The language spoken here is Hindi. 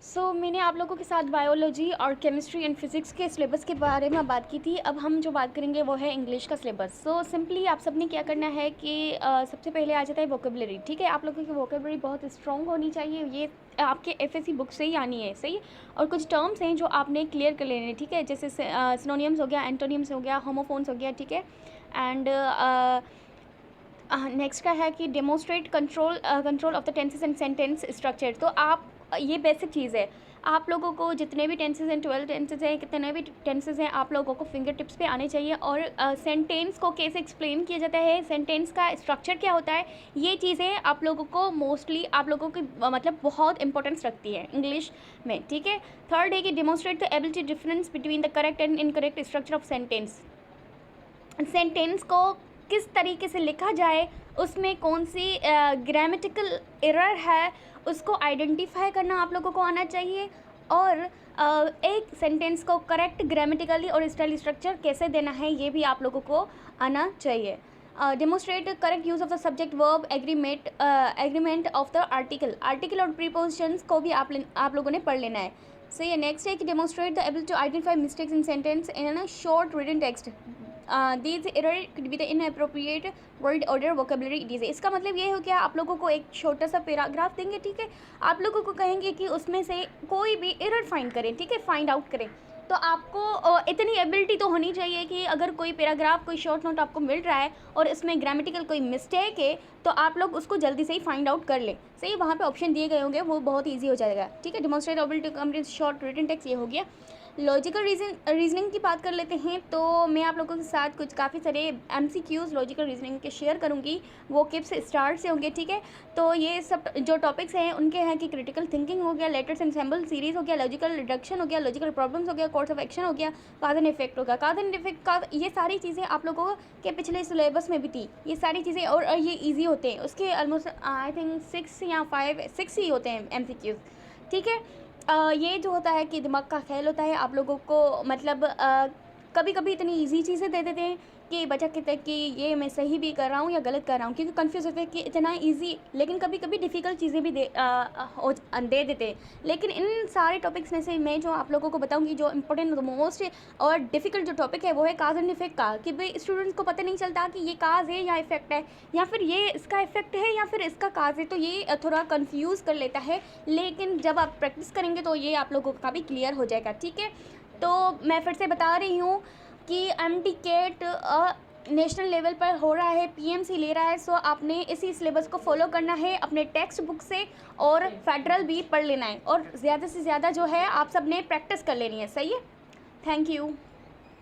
मैंने आप लोगों के साथ बायोलॉजी और केमिस्ट्री एंड फिज़िक्स के सिलेबस के बारे में बात की थी। अब हम जो बात करेंगे वो है इंग्लिश का सिलेबस। सिंपली आप सबने क्या करना है कि सबसे पहले आ जाता है वोकेबलरी। ठीक है, आप लोगों की वोकेबलरी बहुत स्ट्रॉन्ग होनी चाहिए। ये आपके एफएससी बुक से ही आनी है, सही। और कुछ टर्म्स हैं जो आपने क्लियर कर लेने हैं, ठीक है, जैसे सिनोनियम्स हो गया, एंटोनियम्स हो गया, होमोफोन्स हो गया, ठीक है। एंड नेक्स्ट का है कि demonstrate control of the tenses and sentence structure. तो आप ये बेसिक चीज़ है। आप लोगों को जितने भी टेंसेस हैं, 12 टेंसेस हैं, कितने भी टेंसेस हैं, आप लोगों को फिंगर टिप्स पे आने चाहिए। और सेंटेंस को कैसे एक्सप्लेन किया जाता है, सेंटेंस का स्ट्रक्चर क्या होता है, ये चीज़ें आप लोगों को मोस्टली आप लोगों की मतलब बहुत इंपॉर्टेंस रखती है इंग्लिश में, ठीक है। थर्ड है कि demonstrate the ability difference between the correct and incorrect structure of sentence. Sentence को किस तरीके से लिखा जाए, उसमें कौन सी ग्रामेटिकल एरर है, उसको आइडेंटिफाई करना आप लोगों को आना चाहिए। और एक सेंटेंस को करेक्ट ग्रामेटिकली और स्टाइल स्ट्रक्चर कैसे देना है, ये भी आप लोगों को आना चाहिए। Demonstrate correct use of the subject verb agreement of the article और प्रीपोजिशंस को भी आप लोगों ने पढ़ लेना है, सही है। नेक्स्ट है कि demonstrate the ability to identify mistakes in sentence in short written text. These error could be the inappropriate word order vocabulary it. इसका मतलब ये हो गया, आप लोगों को एक छोटा सा पैराग्राफ देंगे, ठीक है, आप लोगों को कहेंगे कि उसमें से कोई भी एरर फाइंड करें, ठीक है, फाइंड आउट करें। तो आपको इतनी एबिलिटी तो होनी चाहिए कि अगर कोई पैराग्राफ, कोई शॉर्ट नोट आपको मिल रहा है और इसमें ग्रामेटिकल कोई मिस्टेक है, तो आप लोग उसको जल्दी से ही फाइंड आउट कर लें, सही। वहाँ पे ऑप्शन दिए गए होंगे, वो बहुत ईजी हो जाएगा, ठीक है। Demonstrate ability to complete short written text, ये हो गया। लॉजिकल रीजनिंग की बात कर लेते हैं, तो मैं आप लोगों के साथ कुछ काफ़ी सारे एमसीक्यूज़ लॉजिकल रीजनिंग के शेयर करूंगी, वो किप्स स्टार्ट से होंगे, ठीक है। तो ये सब जो टॉपिक्स हैं उनके हैं कि क्रिटिकल थिंकिंग हो गया, लेटर्स एंसेंबल सीरीज़ हो गया, लॉजिकल रिडक्शन हो गया, लॉजिकल प्रॉब्लम्स हो गया, कोर्स ऑफ एक्शन हो गया, काज एंड इफेक्ट हो गया। काज एंड इफेक्ट का ये सारी चीज़ें आप लोगों के पिछले सिलेबस में भी थी, ये सारी चीज़ें, और ये ईजी होते हैं। उसके ऑलमोस्ट आई थिंक 6 या 6 ही होते हैं एमसीक्यूज़, ठीक है। ये जो होता है कि दिमाग का खेल होता है, आप लोगों को मतलब कभी कभी इतनी इजी चीज़ें दे देते हैं कि बच्चा कहता है कि ये मैं सही भी कर रहा हूँ या गलत कर रहा हूँ, क्योंकि कन्फ्यूज़ होते हैं कि इतना इजी, लेकिन कभी कभी डिफ़िकल्ट चीज़ें भी दे देते हैं। लेकिन इन सारे टॉपिक्स में से मैं जो आप लोगों को बताऊँगी, जो इंपॉर्टेंट मोस्ट और डिफ़िकल्ट जो टॉपिक है वो है काज एंड इफेक्ट का, कि भाई स्टूडेंट्स को पता नहीं चलता कि ये काज है या इफेक्ट है, या फिर ये इसका इफेक्ट है या फिर इसका काज है, तो ये थोड़ा कन्फ्यूज़ कर लेता है। लेकिन जब आप प्रैक्टिस करेंगे तो ये आप लोगों का भी क्लियर हो जाएगा, ठीक है। तो मैं फिर से बता रही हूँ कि एमटीकेट नेशनल लेवल पर हो रहा है, पीएमसी ले रहा है। आपने इसी सिलेबस को फॉलो करना है अपने टेक्स्ट बुक से, और फेडरल भी पढ़ लेना है, और ज़्यादा से ज़्यादा जो है आप सब ने प्रैक्टिस कर लेनी है, सही है। Thank you.